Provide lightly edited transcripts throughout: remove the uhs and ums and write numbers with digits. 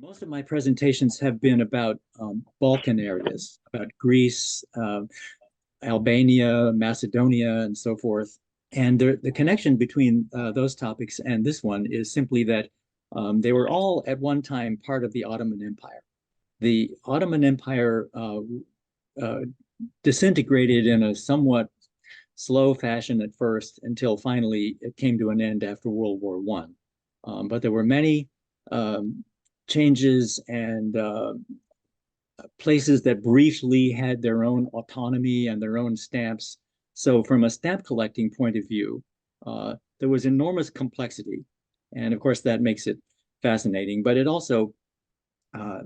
Most of my presentations have been about Balkan areas, about Greece, Albania, Macedonia, and so forth. And the connection between those topics and this one is simply that they were all at one time part of the Ottoman Empire. The Ottoman Empire uh, disintegrated in a somewhat slow fashion at first until finally it came to an end after World War One. But there were many um, changes and places that briefly had their own autonomy and their own stamps. So, from a stamp collecting point of view, there was enormous complexity. And of course, that makes it fascinating, but it also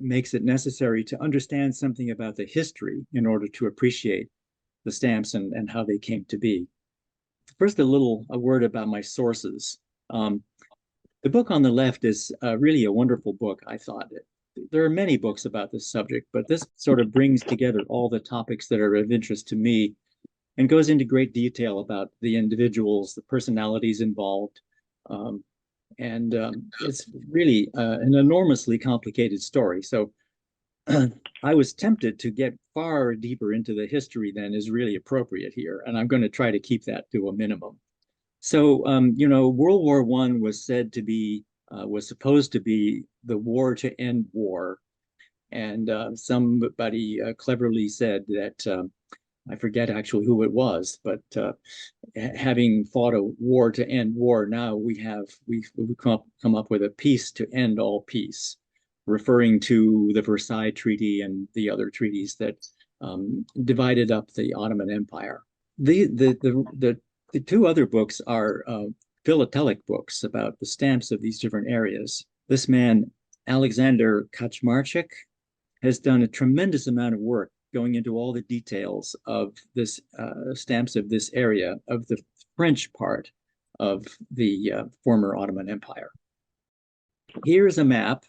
makes it necessary to understand something about the history in order to appreciate the stamps and how they came to be. First, a word about my sources. Um, the book on the left is really a wonderful book, I thought. There are many books about this subject, but this sort of brings together all the topics that are of interest to me and goes into great detail about the individuals, the personalities involved. Um, and it's really an enormously complicated story. So I was tempted to get far deeper into the history than is really appropriate here, and I'm going to try to keep that to a minimum. So, World War One was said to be was supposed to be the war to end war, and somebody cleverly said that I forget actually who it was, but having fought a war to end war, now we come up with a peace to end all peace, referring to the Versailles Treaty and the other treaties that divided up the Ottoman Empire. The two other books are philatelic books about the stamps of these different areas. This man, Alexander Kaczmarczyk, has done a tremendous amount of work going into all the details of this stamps of this area of the French part of the former Ottoman Empire. Here's a map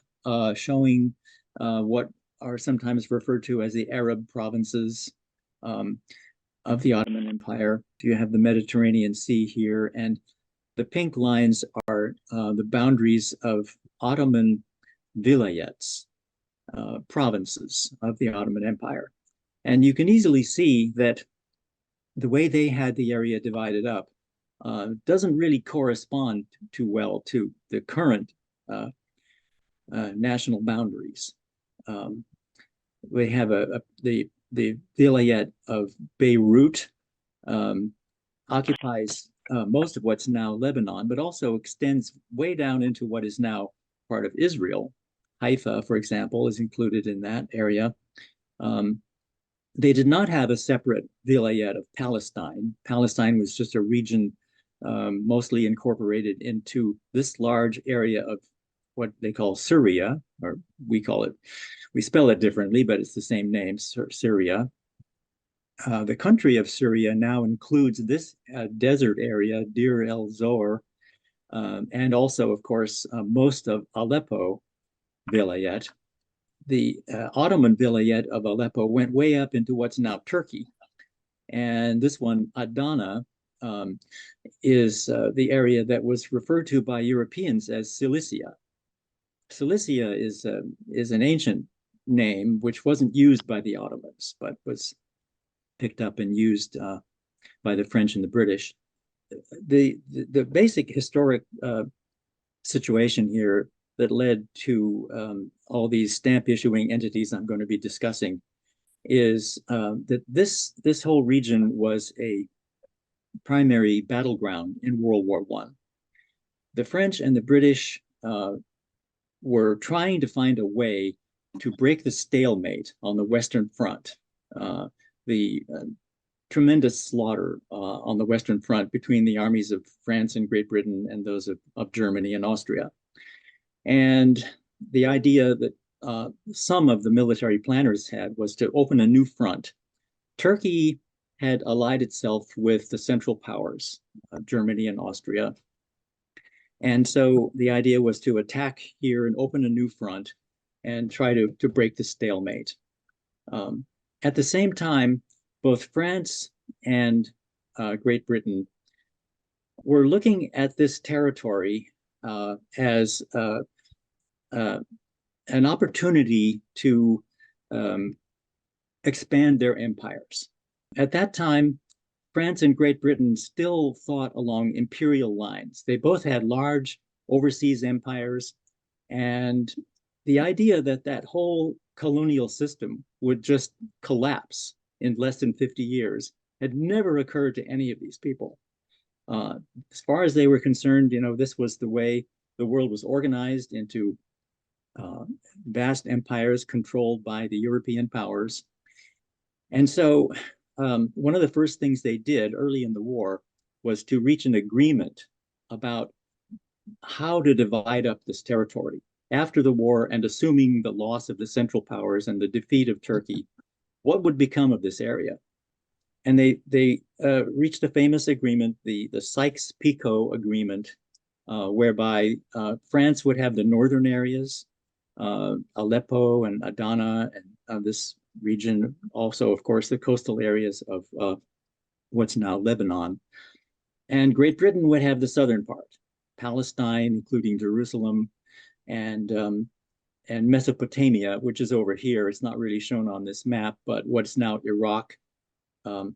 showing what are sometimes referred to as the Arab provinces um, of the Ottoman Empire. You have the Mediterranean Sea here, and the pink lines are the boundaries of Ottoman vilayets, provinces of the Ottoman Empire. And you can easily see that the way they had the area divided up doesn't really correspond too well to the current uh, national boundaries. Um, we have the vilayet of Beirut um, occupies most of what's now Lebanon, but also extends way down into what is now part of Israel. Haifa, for example, is included in that area. Um, they did not have a separate vilayet of Palestine. Palestine was just a region mostly incorporated into this large area of what they call Syria, or we call it, we spell it differently, but it's the same name, Syria. The country of Syria now includes this desert area, Deir el-Zor, and also, of course, most of Aleppo vilayet. The Ottoman vilayet of Aleppo went way up into what's now Turkey. And this one, Adana, um, is the area that was referred to by Europeans as Cilicia. Cilicia is an ancient name which wasn't used by the Ottomans, but was picked up and used by the French and the British. The basic historic situation here that led to all these stamp issuing entities I'm going to be discussing is that this whole region was a primary battleground in World War One. The French and the British were trying to find a way to break the stalemate on the Western Front. The tremendous slaughter on the Western Front between the armies of France and Great Britain and those of Germany and Austria. And the idea that some of the military planners had was to open a new front. Turkey had allied itself with the Central Powers, Germany and Austria. And so the idea was to attack here and open a new front and try to break the stalemate. At the same time, both France and Great Britain were looking at this territory as an opportunity to um, expand their empires. At that time, France and Great Britain still fought along imperial lines. They both had large overseas empires, and the idea that that whole colonial system would just collapse in less than 50 years had never occurred to any of these people. Uh, as far as they were concerned, this was the way the world was organized into uh, vast empires controlled by the European powers. And so, one of the first things they did early in the war was to reach an agreement about how to divide up this territory after the war, and assuming the loss of the Central Powers and the defeat of Turkey, what would become of this area? And they reached a famous agreement, the Sykes-Picot Agreement, whereby France would have the northern areas, Aleppo and Adana, and this region. Also, of course, the coastal areas of what's now Lebanon. And Great Britain would have the southern part, Palestine, including Jerusalem, and Mesopotamia, which is over here. It's not really shown on this map, but what's now Iraq. Um,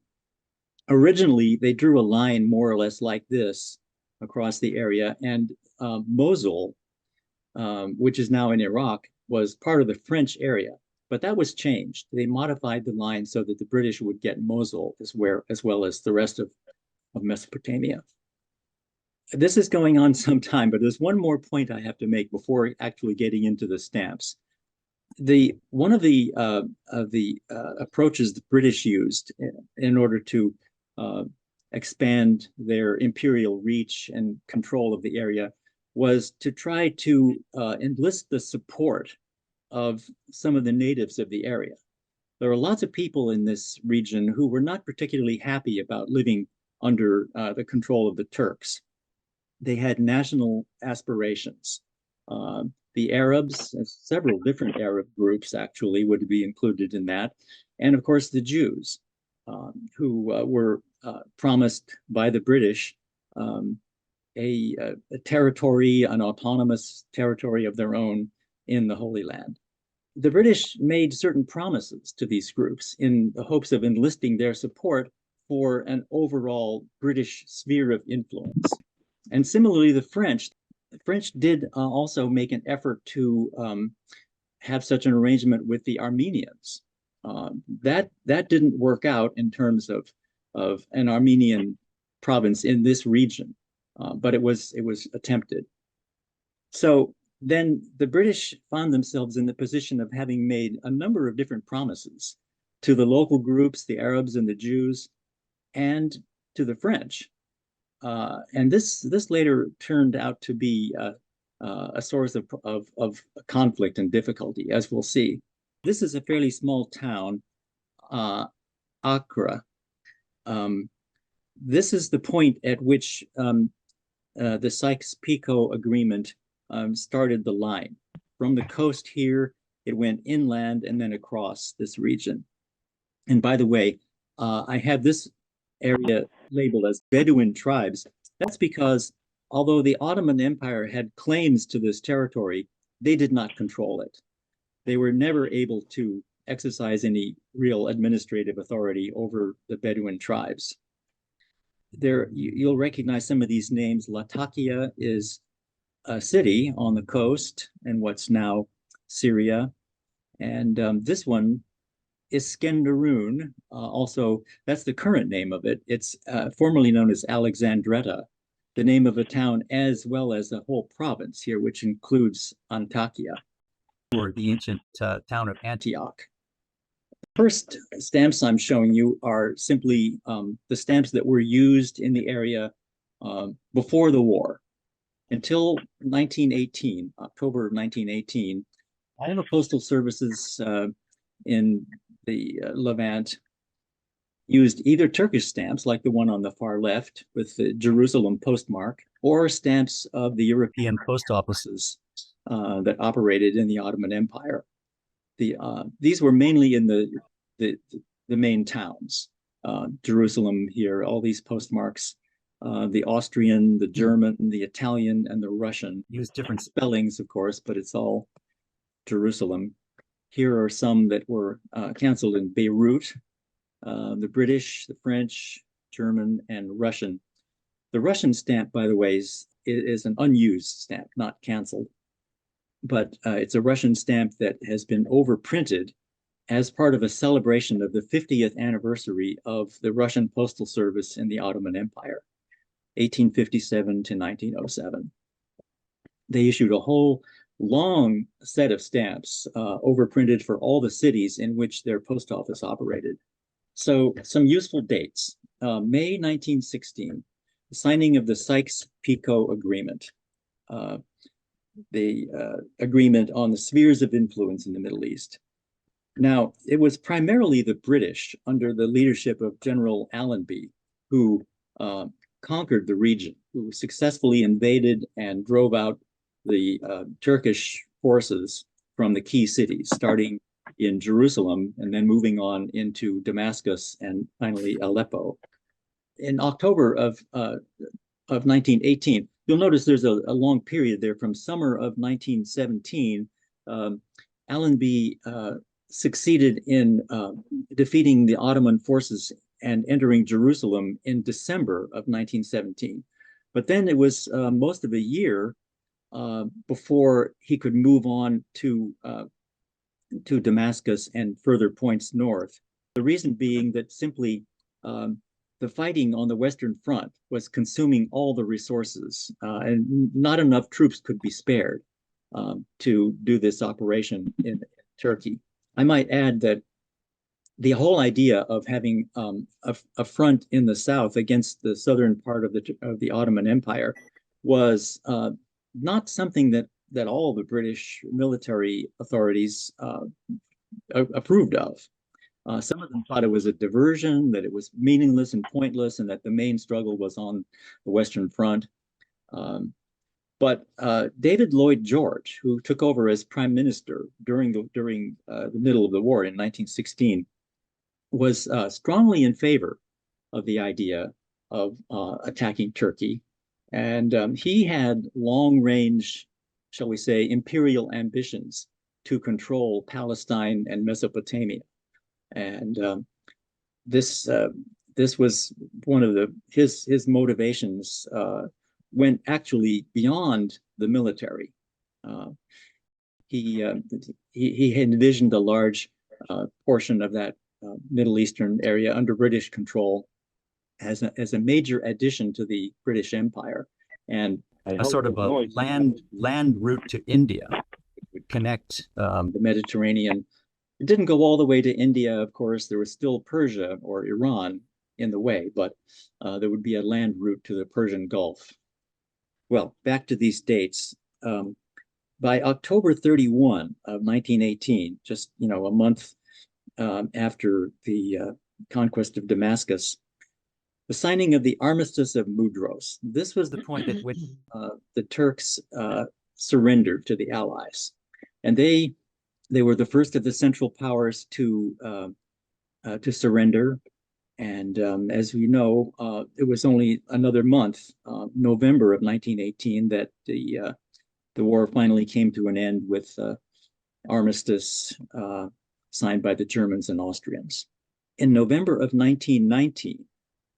Originally, they drew a line more or less like this across the area, and Mosul, which is now in Iraq, was part of the French area. But that was changed. They modified the line so that the British would get Mosul as well as the rest of Mesopotamia. This is going on some time, but there's one more point I have to make before actually getting into the stamps. One of the approaches the British used in order to expand their imperial reach and control of the area was to try to enlist the support of some of the natives of the area. There are lots of people in this region who were not particularly happy about living under the control of the Turks. They had national aspirations. The Arabs, several different Arab groups actually would be included in that, and of course the Jews, who were promised by the British a territory, an autonomous territory of their own in the Holy Land. The British made certain promises to these groups in the hopes of enlisting their support for an overall British sphere of influence. And similarly, the French did also make an effort to have such an arrangement with the Armenians. That didn't work out in terms of an Armenian province in this region, but it was attempted. So then the British found themselves in the position of having made a number of different promises to the local groups, the Arabs and the Jews, and to the French. And this later turned out to be a source of conflict and difficulty, as we'll see. This is a fairly small town, Accra. This is the point at which the Sykes-Picot Agreement started the line. From the coast here, it went inland and then across this region. And by the way, I have this area labeled as Bedouin tribes. That's because although the Ottoman Empire had claims to this territory, they did not control it. They were never able to exercise any real administrative authority over the Bedouin tribes. You'll recognize some of these names. Latakia is a city on the coast in what's now Syria. And this one is Skenderun. Also, that's the current name of it. It's formerly known as Alexandretta, the name of a town as well as a whole province here, which includes Antakya, or the ancient town of Antioch. The first stamps I'm showing you are simply the stamps that were used in the area before the war. Until 1918, October of 1918, all the postal services in the Levant used either Turkish stamps, like the one on the far left with the Jerusalem postmark, or stamps of the European post offices that operated in the Ottoman Empire. These were mainly in the main towns. Jerusalem here, all these postmarks. The Austrian, the German, the Italian, and the Russian use different spellings, of course, but it's all Jerusalem. Here are some that were canceled in Beirut, the British, the French, German, and Russian. The Russian stamp, by the way, is an unused stamp, not canceled. But it's a Russian stamp that has been overprinted as part of a celebration of the 50th anniversary of the Russian Postal Service in the Ottoman Empire, 1857 to 1907. They issued a whole long set of stamps overprinted for all the cities in which their post office operated. So some useful dates. May 1916, the signing of the Sykes-Picot Agreement, the agreement on the spheres of influence in the Middle East. Now, it was primarily the British under the leadership of General Allenby who conquered the region, who successfully invaded and drove out the Turkish forces from the key cities, starting in Jerusalem and then moving on into Damascus and finally Aleppo. In October of 1918, you'll notice there's a long period there from summer of 1917. Allenby succeeded in defeating the Ottoman forces and entering Jerusalem in December of 1917. But then it was most of a year before he could move on to Damascus and further points north. The reason being that simply the fighting on the Western Front was consuming all the resources, and not enough troops could be spared to do this operation in Turkey. I might add that the whole idea of having a front in the south against the southern part of the Ottoman Empire was not something that all the British military authorities approved of. Some of them thought it was a diversion, that it was meaningless and pointless, and that the main struggle was on the Western Front. But David Lloyd George, who took over as prime minister during the middle of the war in 1916, was strongly in favor of the idea of attacking Turkey. And he had long-range, shall we say, imperial ambitions to control Palestine and Mesopotamia. And this was one of his motivations went actually beyond the military. He had envisioned a large portion of that Middle Eastern area under British control as a major addition to the British Empire, and a sort of a land route to India would connect the Mediterranean. It didn't go all the way to India, of course. There was still Persia or Iran in the way, but there would be a land route to the Persian Gulf. Well, back to these dates. By October 31 of 1918, just a month after the conquest of Damascus, the signing of the Armistice of Mudros. This was the point at which the Turks surrendered to the Allies, and they were the first of the Central Powers to surrender. And as we know, it was only another month, November of 1918, that the war finally came to an end with armistice signed by the Germans and Austrians. In November of 1919,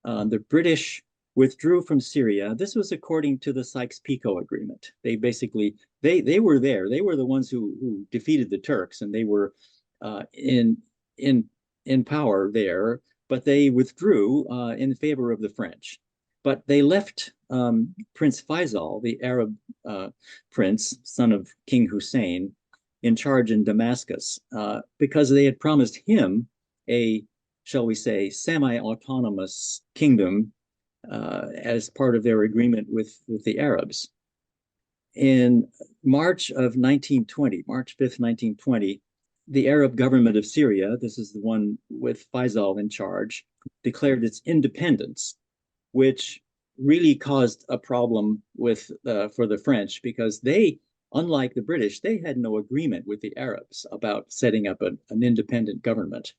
the British withdrew from Syria. This was according to the Sykes-Picot Agreement. They basically, they were there. They were the ones who defeated the Turks, and they were in power there, but they withdrew in favor of the French. But they left Prince Faisal, the Arab prince, son of King Hussein, in charge in Damascus because they had promised him a, shall we say, semi-autonomous kingdom as part of their agreement with the Arabs. In March of 1920, March 5th, 1920, the Arab government of Syria, this is the one with Faisal in charge, declared its independence, which really caused a problem for the French, because they, unlike the British, they had no agreement with the Arabs about setting up an independent government.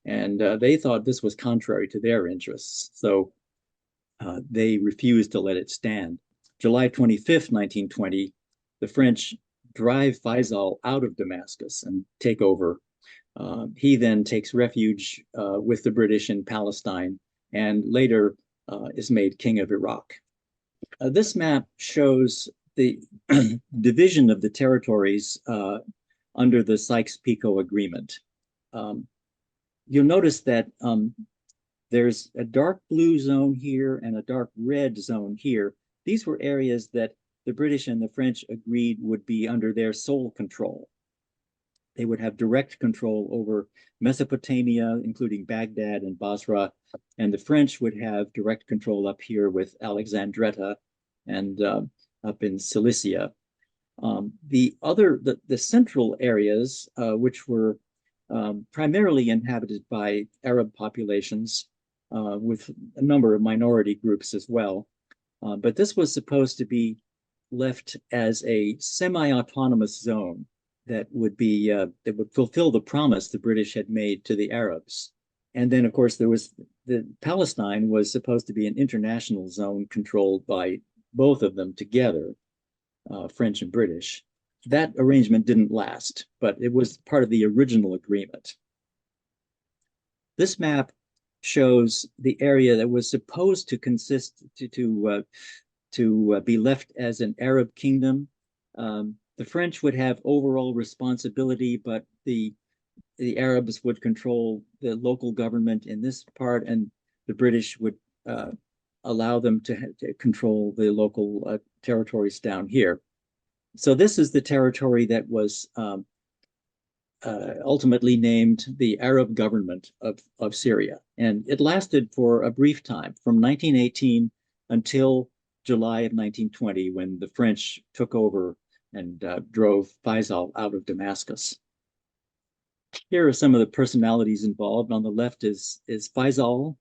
And they thought this was contrary to their interests. So they refused to let it stand. July 25th, 1920, the French drive Faisal out of Damascus and take over. He then takes refuge with the British in Palestine and later is made king of Iraq. This map shows the division of the territories under the Sykes-Picot Agreement. You'll notice that there's a dark blue zone here and a dark red zone here. These were areas that the British and the French agreed would be under their sole control. They would have direct control over Mesopotamia, including Baghdad and Basra, and the French would have direct control up here with Alexandretta and up in Cilicia. The central areas, which were primarily inhabited by Arab populations, with a number of minority groups as well, but this was supposed to be left as a semi-autonomous zone that would fulfill the promise the British had made to the Arabs. And then, of course, Palestine was supposed to be an international zone controlled by both of them together, French and British. That arrangement didn't last, but it was part of the original agreement. This map shows the area that was supposed to consist to be left as an Arab kingdom. The French would have overall responsibility, but the Arabs would control the local government in this part, and the British would allow them to control the local territories down here. So this is the territory that was ultimately named the Arab government of Syria. And it lasted for a brief time, from 1918 until July of 1920, when the French took over and drove Faisal out of Damascus. Here are some of the personalities involved. On the left is Faisal,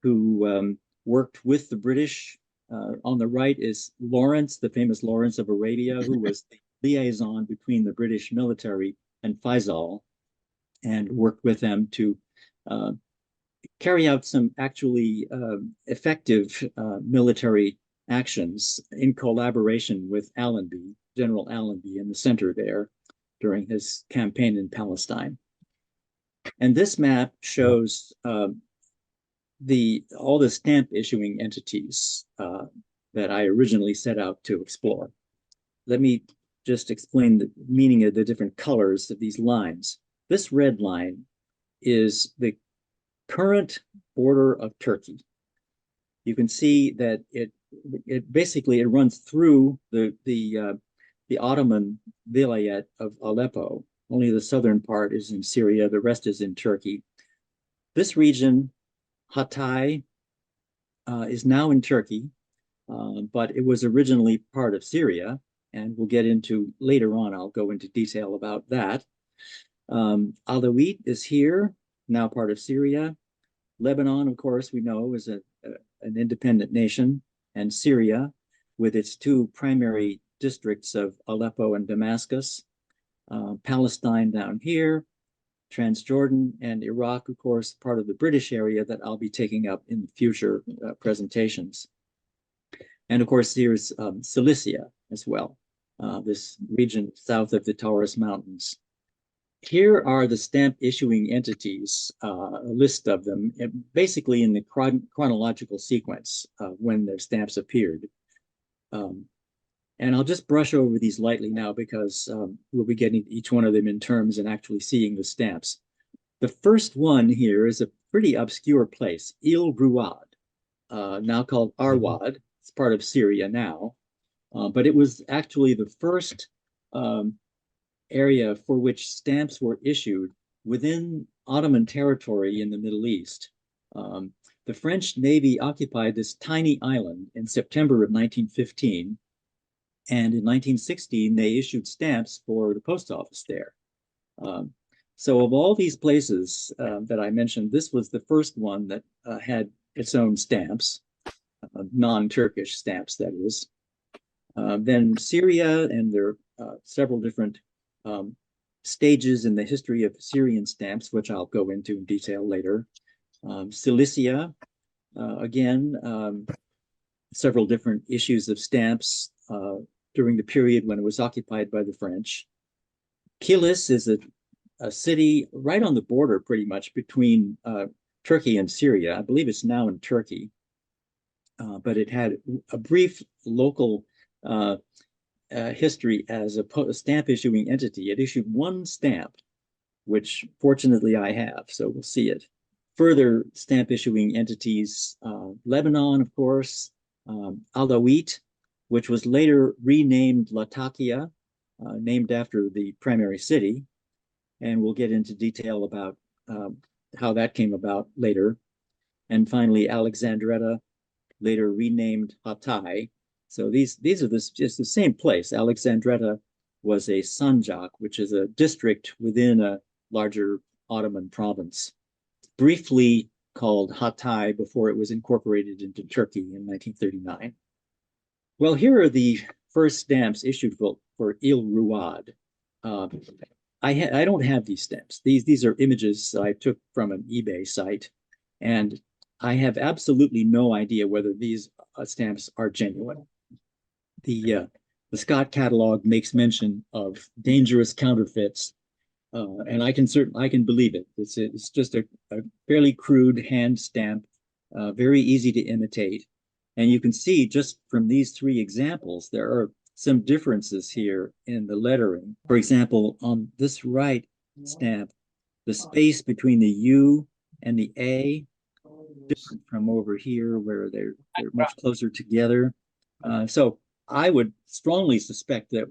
who worked with the British. On the right is Lawrence, the famous Lawrence of Arabia, who was the liaison between the British military and Faisal, and worked with them to carry out some actually effective military actions in collaboration with Allenby, General Allenby, in the center there during his campaign in Palestine. And this map shows all the stamp issuing entities that I originally set out to explore. Let me just explain the meaning of the different colors of these lines. This red line is the current border of Turkey. You can see that it basically runs through the Ottoman vilayet of Aleppo. Only the southern part is in Syria, the rest is in Turkey. This region, Hatay, is now in Turkey, but it was originally part of Syria, and we'll get into later on, I'll go into detail about that. Alaouite is here, now part of Syria. Lebanon, of course, we know is an independent nation, and Syria, with its two primary districts of Aleppo and Damascus. Palestine down here, Transjordan, and Iraq, of course, part of the British area that I'll be taking up in future presentations. And of course, here's Cilicia as well, this region south of the Taurus Mountains. Here are the stamp issuing entities, a list of them, basically in the chronological sequence of when their stamps appeared. And I'll just brush over these lightly now because we'll be getting each one of them in terms and actually seeing the stamps. The first one here is a pretty obscure place, Il Ruad, now called Arwad. It's part of Syria now, but it was actually the first area for which stamps were issued within Ottoman territory in the Middle East. The French Navy occupied this tiny island in September of 1915, and in 1916 they issued stamps for the post office there. So of all these places that I mentioned, this was the first one that had its own stamps, non-Turkish stamps, that is. Then Syria, and there are several different stages in the history of Syrian stamps, which I'll go into in detail later. Cilicia, again, several different issues of stamps, during the period when it was occupied by the French. Kilis is a city right on the border, pretty much, between Turkey and Syria. I believe it's now in Turkey. But it had a brief local history as a stamp issuing entity. It issued one stamp, which fortunately I have, so we'll see it. Further stamp issuing entities, Lebanon, of course, Alaouites, which was later renamed Latakia, named after the primary city. And we'll get into detail about how that came about later. And finally, Alexandretta, later renamed Hatay. So these are just the same place. Alexandretta was a sanjak, which is a district within a larger Ottoman province, briefly called Hatay before it was incorporated into Turkey in 1939. Well, here are the first stamps issued for Il Ruad. I don't have these stamps. These are images I took from an eBay site, and I have absolutely no idea whether these stamps are genuine. The Scott catalog makes mention of dangerous counterfeits, and I can believe it. It's just a fairly crude hand stamp, very easy to imitate, and you can see just from these three examples there are some differences here in the lettering. For example, on this right stamp, the space between the U and the A different from over here where they're much closer together. So I would strongly suspect that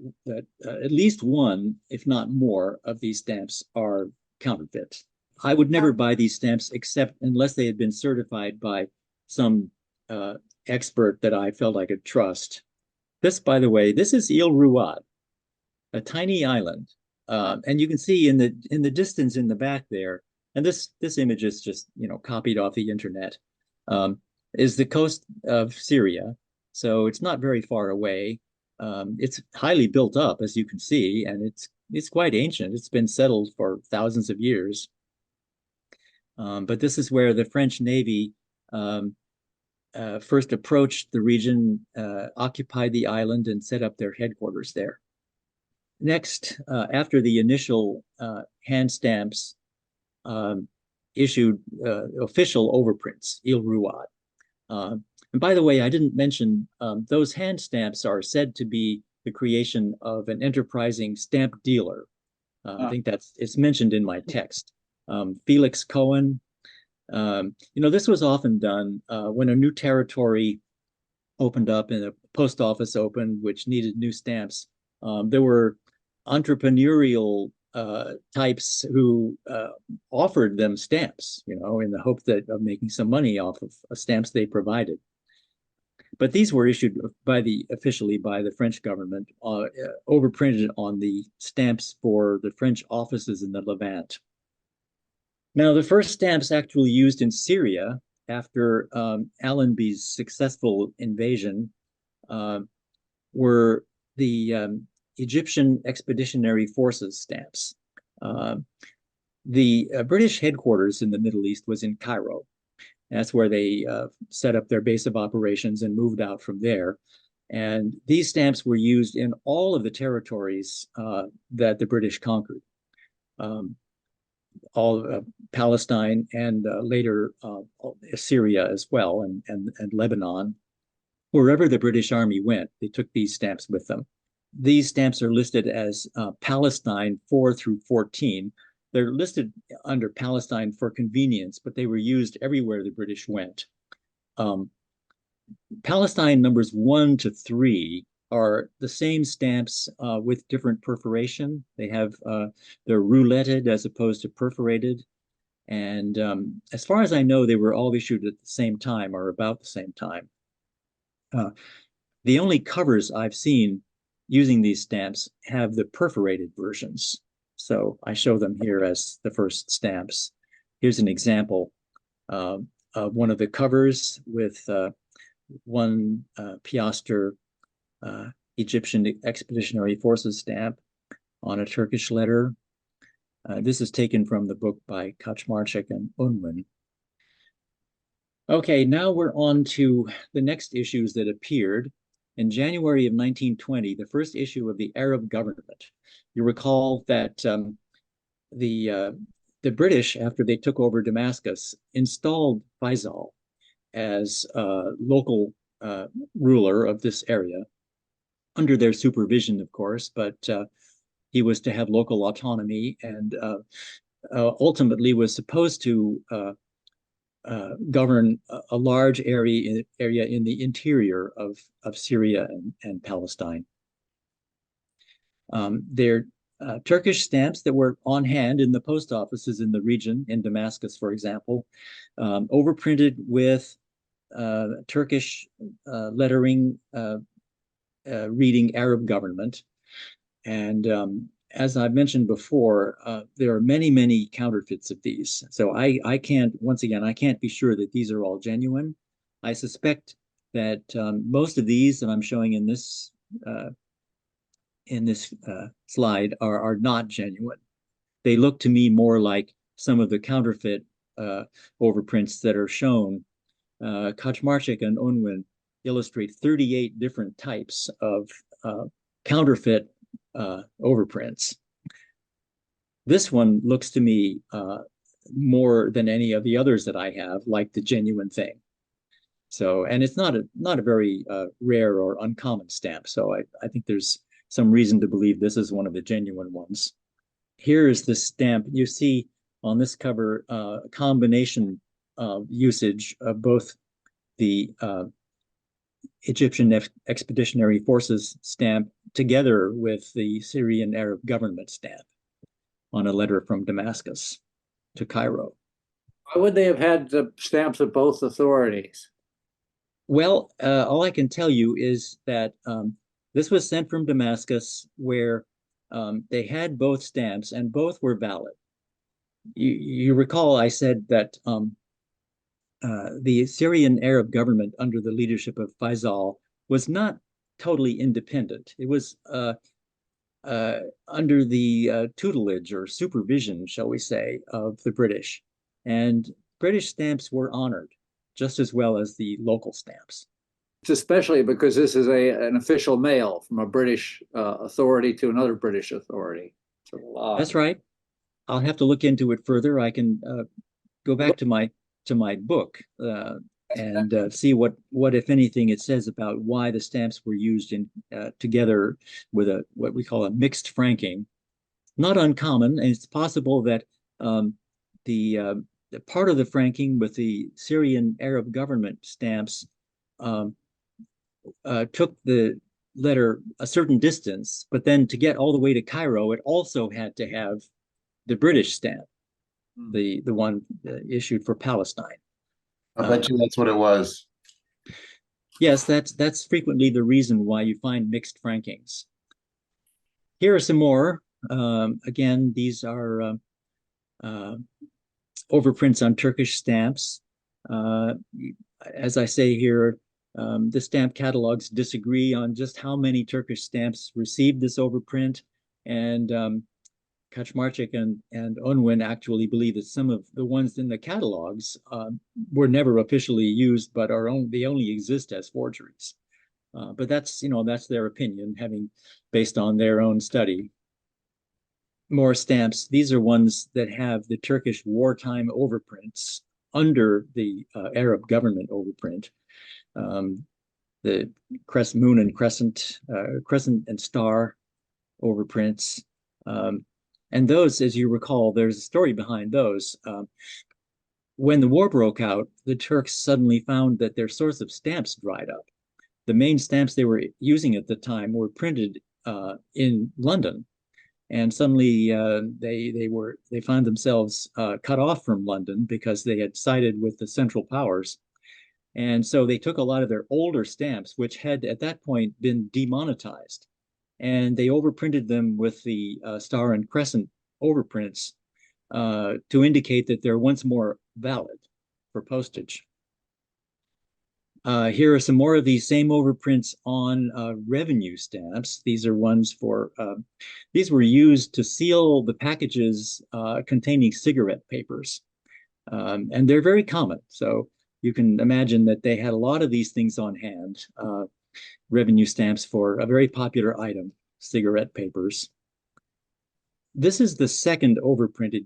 at least one, if not more, of these stamps are counterfeit. I would never buy these stamps except unless they had been certified by some expert that I felt I could trust. This, by the way, this is Ile Ruad, a tiny island, and you can see in the distance in the back there. And this image is just copied off the internet. Is the coast of Syria, so it's not very far away. It's highly built up, as you can see, and it's quite ancient. It's been settled for thousands of years. But this is where the French Navy first approached the region, occupied the island, and set up their headquarters there. Next, after the initial hand stamps issued official overprints, Il Ruad. And by the way, I didn't mention those hand stamps are said to be the creation of an enterprising stamp dealer. I think it's mentioned in my text. Felix Cohen. This was often done when a new territory opened up and a post office opened, which needed new stamps. There were entrepreneurial types who offered them stamps, in the hope of making some money off of stamps they provided. But these were issued officially by the French government, overprinted on the stamps for the French offices in the Levant. Now, the first stamps actually used in Syria after Allenby's successful invasion were the Egyptian Expeditionary Forces stamps. The British headquarters in the Middle East was in Cairo. That's where they set up their base of operations and moved out from there. And these stamps were used in all of the territories that the British conquered. All Palestine and later Syria as well, and Lebanon. Wherever the British Army went, they took these stamps with them. These stamps are listed as Palestine 4 through 14. They're listed under Palestine for convenience, but they were used everywhere the British went. Palestine numbers 1 to 3 are the same stamps with different perforation. They have they're rouletted as opposed to perforated. And as far as I know, they were all issued at the same time or about the same time. The only covers I've seen using these stamps have the perforated versions. So I show them here as the first stamps. Here's an example of one of the covers with one piaster Egyptian Expeditionary Forces stamp on a Turkish letter. This is taken from the book by Kaczmarczyk and Unwin. Okay, now we're on to the next issues that appeared. in January of 1920, the first issue of the Arab Government. You recall that the British, after they took over Damascus, installed Faisal as local ruler of this area, under their supervision, of course, but he was to have local autonomy and ultimately was supposed to govern a large area in the interior of Syria and Palestine. They're Turkish stamps that were on hand in the post offices in the region, in Damascus, for example, overprinted with Turkish lettering reading Arab Government. And as I've mentioned before, there are many, many counterfeits of these. So I can't, once again, I can't be sure that these are all genuine. I suspect that most of these that I'm showing in this slide are not genuine. They look to me more like some of the counterfeit overprints that are shown. Kaczmarczyk and Unwin illustrate 38 different types of counterfeit overprints. This one looks to me more than any of the others that I have like the genuine thing. So, and it's not a very rare or uncommon stamp. So I think there's some reason to believe this is one of the genuine ones. Here is the stamp. You see on this cover a combination usage of both the Egyptian Expeditionary Forces stamp together with the Syrian Arab Government stamp on a letter from Damascus to Cairo. Why would they have had the stamps of both authorities? Well, all I can tell you is that this was sent from Damascus, where they had both stamps and both were valid. You recall I said that the Syrian Arab government under the leadership of Faisal was not totally independent. It was under the tutelage or supervision, shall we say, of the British. And British stamps were honored just as well as the local stamps. Especially because this is an official mail from a British authority to another British authority. That's right. I'll have to look into it further. I can go back to my book and see what if anything it says about why the stamps were used in together with what we call a mixed franking. Not uncommon, and it's possible that the part of the franking with the Syrian Arab government stamps took the letter a certain distance, but then to get all the way to Cairo, it also had to have the British stamp, the one issued for Palestine. I bet you that's what it was. Yes, that's frequently the reason why you find mixed frankings. Here are some more. Again, these are overprints on Turkish stamps. As I say here, the stamp catalogs disagree on just how many Turkish stamps received this overprint, and Kaczmarczyk and Unwin actually believe that some of the ones in the catalogs were never officially used, but they only exist as forgeries. But that's their opinion, having based on their own study. More stamps. These are ones that have the Turkish wartime overprints under the Arab government overprint. The moon and crescent and star overprints. And those, as you recall, there's a story behind those. When the war broke out, the Turks suddenly found that their source of stamps dried up. The main stamps they were using at the time were printed in London, and suddenly they found themselves cut off from London because they had sided with the Central Powers. And so they took a lot of their older stamps, which had at that point been demonetized, and they overprinted them with the star and crescent overprints to indicate that they're once more valid for postage. Here are some more of these same overprints on revenue stamps. These are ones these were used to seal the packages containing cigarette papers. And they're very common. So you can imagine that they had a lot of these things on hand. revenue stamps for a very popular item, cigarette papers. This is the second overprint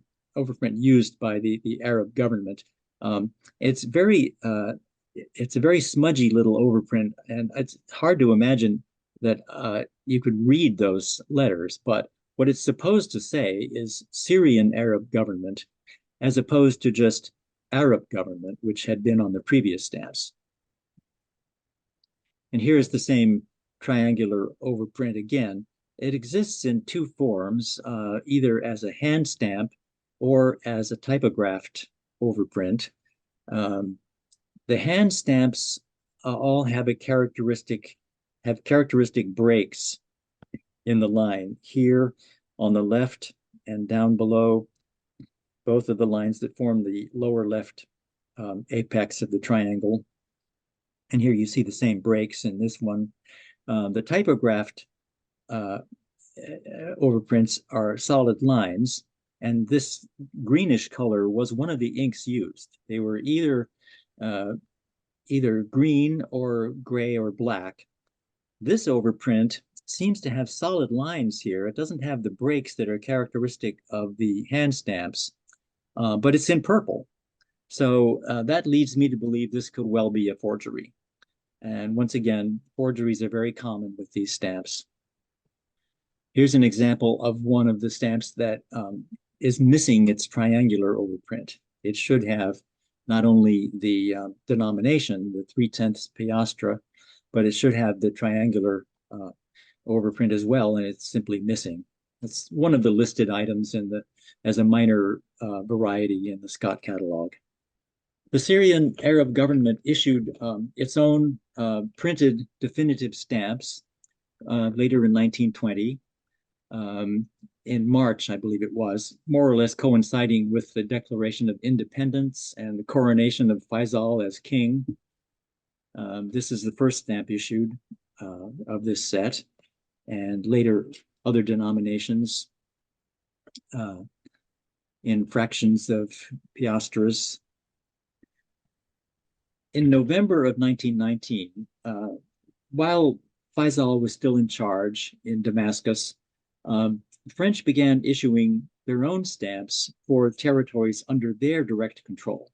used by the Arab government. It's a very smudgy little overprint, and it's hard to imagine that you could read those letters. But what it's supposed to say is Syrian Arab government, as opposed to just Arab government, which had been on the previous stamps. And here's the same triangular overprint again. It exists in two forms, either as a hand stamp or as a typographed overprint. The hand stamps all have characteristic breaks in the line. Here on the left and down below, both of the lines that form the lower left apex of the triangle. And here you see the same breaks in this one. The typographed overprints are solid lines, and this greenish color was one of the inks used. They were either green or gray or black. This overprint seems to have solid lines here. It doesn't have the breaks that are characteristic of the hand stamps, but it's in purple. So that leads me to believe this could well be a forgery. And once again, forgeries are very common with these stamps. Here's an example of one of the stamps that is missing its triangular overprint. It should have not only the denomination, the 3/10 piastra, but it should have the triangular overprint as well, and it's simply missing. It's one of the listed items as a minor variety in the Scott catalog. The Syrian Arab government issued its own printed definitive stamps later in 1920, in March, I believe it was, more or less coinciding with the Declaration of Independence and the coronation of Faisal as king. This is the first stamp issued of this set, and later other denominations in fractions of piastres. In November of 1919, while Faisal was still in charge in Damascus, the French began issuing their own stamps for territories under their direct control.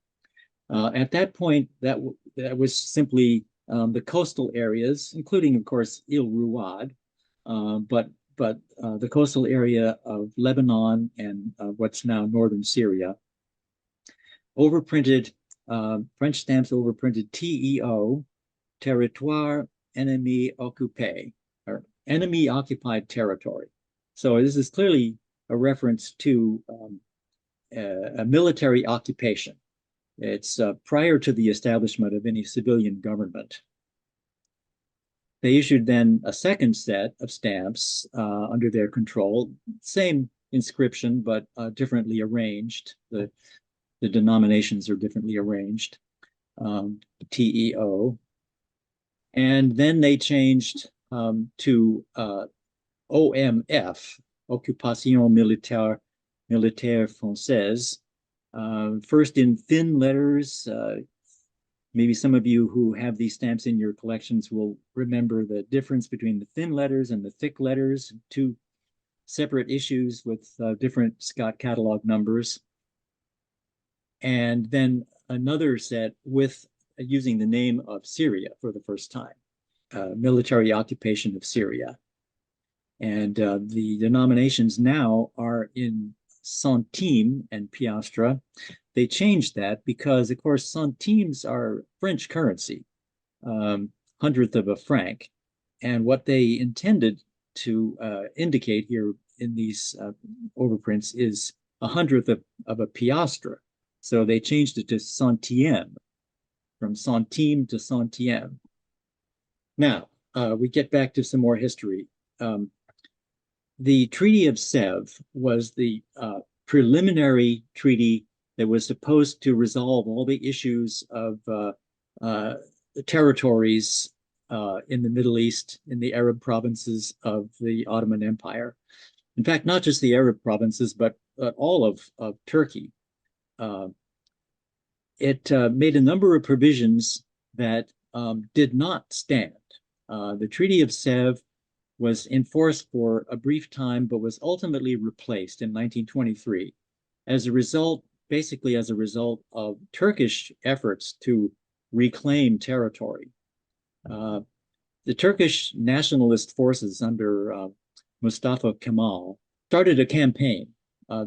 At that point, that was simply the coastal areas, including, of course, Arwad, but the coastal area of Lebanon and what's now northern Syria. French stamps overprinted TEO, Territoire Ennemi Occupé, or enemy occupied territory. So this is clearly a reference to a military occupation. It's prior to the establishment of any civilian government. They issued then a second set of stamps under their control, same inscription, but differently arranged. The denominations are differently arranged, TEO. And then they changed to OMF, Occupation Militaire Française, first in thin letters. Maybe some of you who have these stamps in your collections will remember the difference between the thin letters and the thick letters, two separate issues with different Scott catalog numbers. And then another set with using the name of Syria for the first time, military occupation of Syria. And the denominations now are in centime and piastre. They changed that because, of course, centimes are French currency, hundredth of a franc. And what they intended to indicate here in these overprints is a hundredth of a piastre. So they changed it to centime, from centime to centime. Now, we get back to some more history. The Treaty of Sevres was the preliminary treaty that was supposed to resolve all the issues of the territories in the Middle East, in the Arab provinces of the Ottoman Empire. In fact, not just the Arab provinces, but all of Turkey. It made a number of provisions that did not stand. The Treaty of Sevres was in force for a brief time, but was ultimately replaced in 1923 as a result, basically as a result of Turkish efforts to reclaim territory. The Turkish nationalist forces under Mustafa Kemal started a campaign.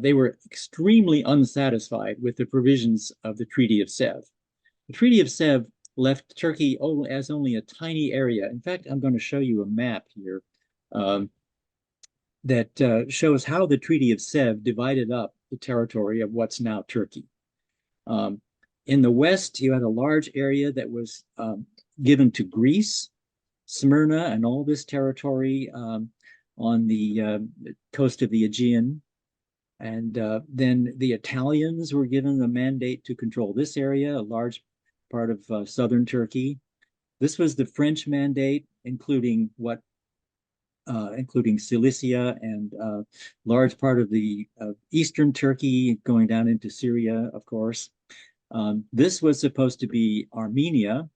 They were extremely unsatisfied with the provisions of the Treaty of Sevres. The Treaty of Sevres left Turkey as only a tiny area. In fact, I'm going to show you a map here that shows how the Treaty of Sevres divided up the territory of what's now Turkey. In the west, you had a large area that was given to Greece, Smyrna, and all this territory on the coast of the Aegean. And then the Italians were given the mandate to control this area, a large part of southern Turkey. This was the French mandate, including Cilicia and large part of the eastern Turkey, going down into Syria, of course. This was supposed to be Armenia.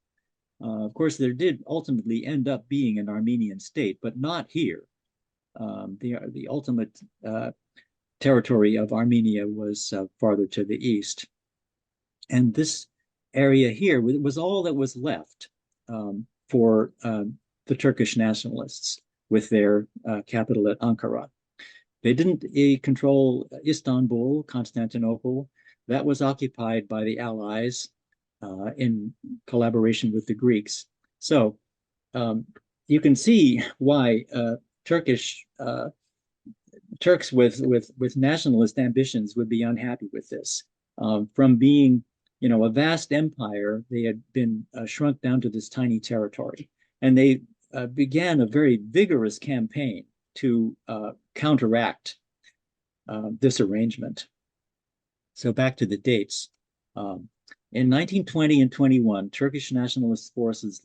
Of course, there did ultimately end up being an Armenian state, but not here. The ultimate territory of Armenia was farther to the east. And this area here was all that was left for the Turkish nationalists with their capital at Ankara. They didn't control Istanbul, Constantinople. That was occupied by the Allies in collaboration with the Greeks. So you can see why Turks with nationalist ambitions would be unhappy with this. From being, a vast empire, they had been shrunk down to this tiny territory, and they began a very vigorous campaign to counteract this arrangement. So back to the dates. In 1920 and 21, Turkish nationalist forces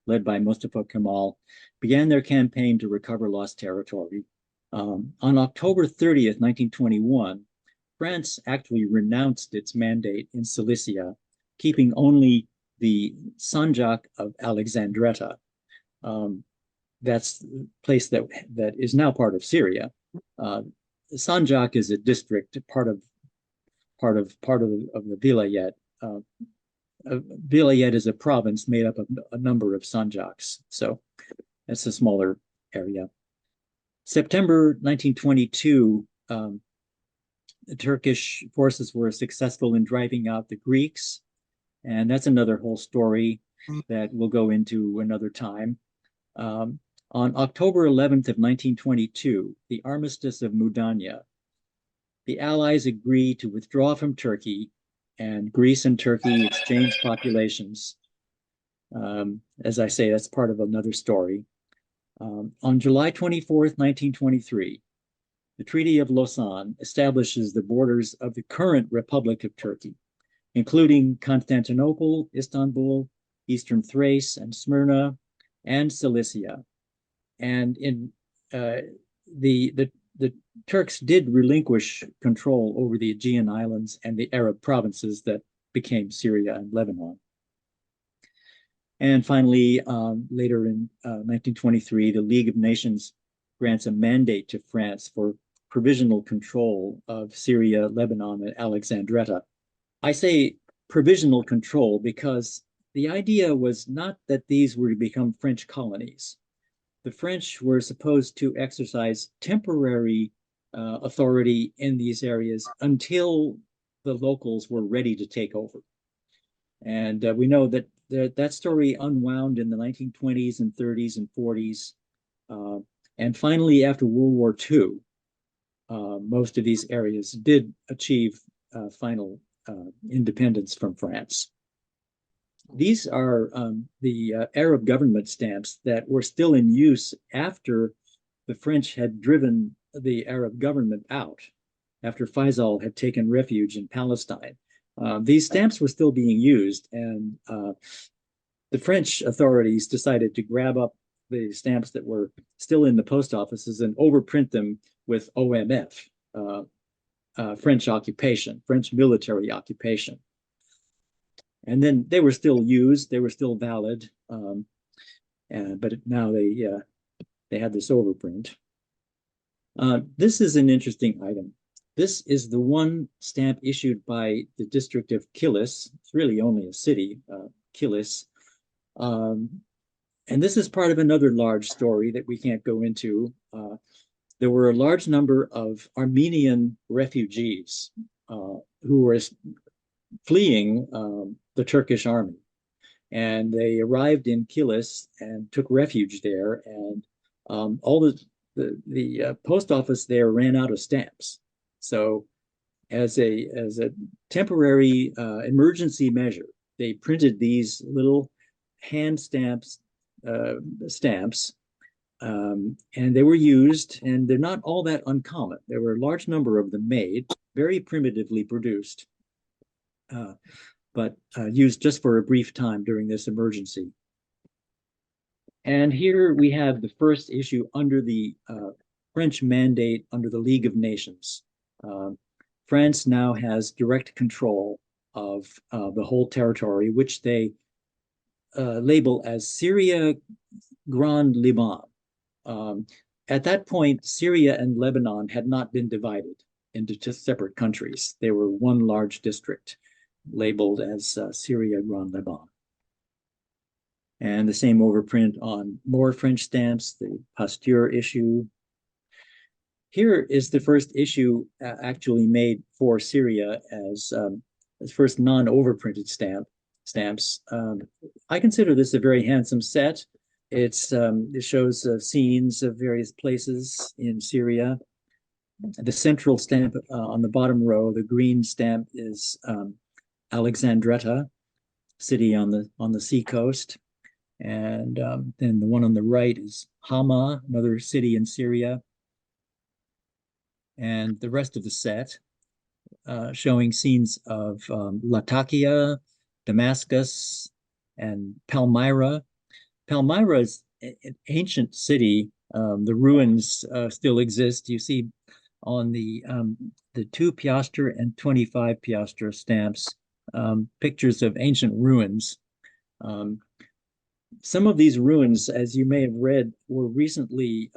led by Mustafa Kemal began their campaign to recover lost territory. On October 30th, 1921, France actually renounced its mandate in Cilicia, keeping only the Sanjak of Alexandretta. That's the place that is now part of Syria. Sanjak is a district, part of the Vilayet. Vilayet is a province made up of a number of Sanjaks, so it's a smaller area. September 1922, the Turkish forces were successful in driving out the Greeks, and that's another whole story that we'll go into another time. On October 11th of 1922, the Armistice of Mudanya, the Allies agreed to withdraw from Turkey, and Greece and Turkey exchanged populations. As I say, that's part of another story. On July 24th, 1923, the Treaty of Lausanne establishes the borders of the current Republic of Turkey, including Constantinople, Istanbul, Eastern Thrace, and Smyrna, and Cilicia. And in the Turks did relinquish control over the Aegean Islands and the Arab provinces that became Syria and Lebanon. And finally, later in 1923, the League of Nations grants a mandate to France for provisional control of Syria, Lebanon, and Alexandretta. I say provisional control because the idea was not that these were to become French colonies. The French were supposed to exercise temporary authority in these areas until the locals were ready to take over. And we know that that story unwound in the 1920s and 30s and 40s. And finally, after World War II, most of these areas did achieve final independence from France. These are the Arab government stamps that were still in use after the French had driven the Arab government out, after Faisal had taken refuge in Palestine. These stamps were still being used, and the French authorities decided to grab up the stamps that were still in the post offices and overprint them with OMF, French occupation, French military occupation. And then they were still used, they were still valid. but now they had this overprint. This is an interesting item. This is the one stamp issued by the district of Kilis. It's really only a city, Kilis. And this is part of another large story that we can't go into. There were a large number of Armenian refugees who were fleeing the Turkish army. And they arrived in Kilis and took refuge there. And all the post office there ran out of stamps. So as a temporary emergency measure, they printed these little hand stamps, and they were used, and they're not all that uncommon. There were a large number of them made, very primitively produced, but used just for a brief time during this emergency. And here we have the first issue under the French mandate under the League of Nations. France now has direct control of the whole territory, which they label as Syria Grand Liban. At that point, Syria and Lebanon had not been divided into two separate countries. They were one large district labeled as Syria Grand Liban. And the same overprint on more French stamps, the Pasteur issue. Here is the first issue actually made for Syria as the first non-overprinted stamps. I consider this a very handsome set. It shows scenes of various places in Syria. The central stamp on the bottom row, the green stamp, is Alexandretta, city on the seacoast. And then the one on the right is Hama, another city in Syria. And the rest of the set showing scenes of Latakia, Damascus, and Palmyra. Palmyra is an ancient city. The ruins still exist. You see on the 2 piastre and 25 piastre stamps pictures of ancient ruins. Some of these ruins, as you may have read, were recently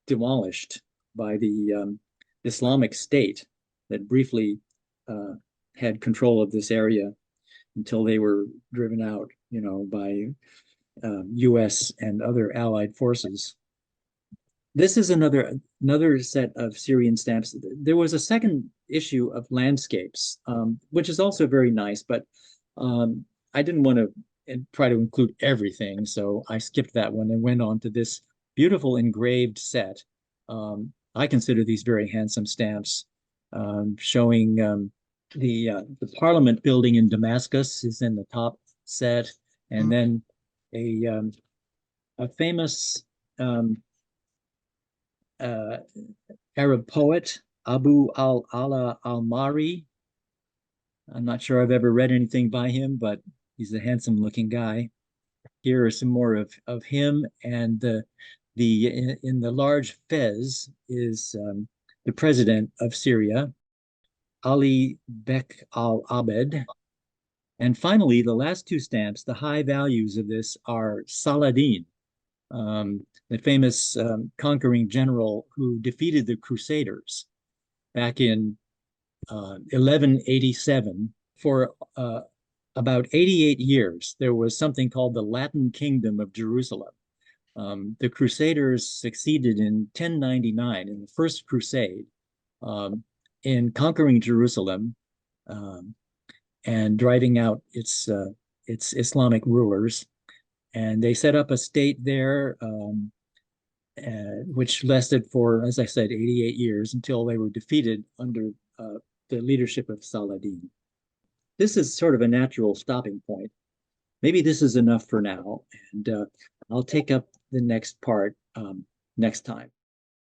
demolished by the Islamic State that briefly had control of this area until they were driven out, by U.S. and other allied forces. This is another set of Syrian stamps. There was a second issue of landscapes, which is also very nice, but I didn't want to try to include everything, so I skipped that one and went on to this beautiful engraved set. I consider these very handsome stamps, showing the Parliament building in Damascus is in the top set, and then a famous Arab poet, Abu al-Ala al-Mari. I'm not sure I've ever read anything by him, but he's a handsome looking guy. Here are some more of him, and in the large fez is the president of Syria, Ali Bek al-Abed. And finally, the last two stamps, the high values of this are Saladin, the famous conquering general who defeated the Crusaders back in 1187. For about 88 years, there was something called the Latin Kingdom of Jerusalem. The Crusaders succeeded in 1099, in the First Crusade, in conquering Jerusalem and driving out its Islamic rulers. And they set up a state there, which lasted for, as I said, 88 years until they were defeated under the leadership of Saladin. This is sort of a natural stopping point. Maybe this is enough for now, and I'll take up the next part next time.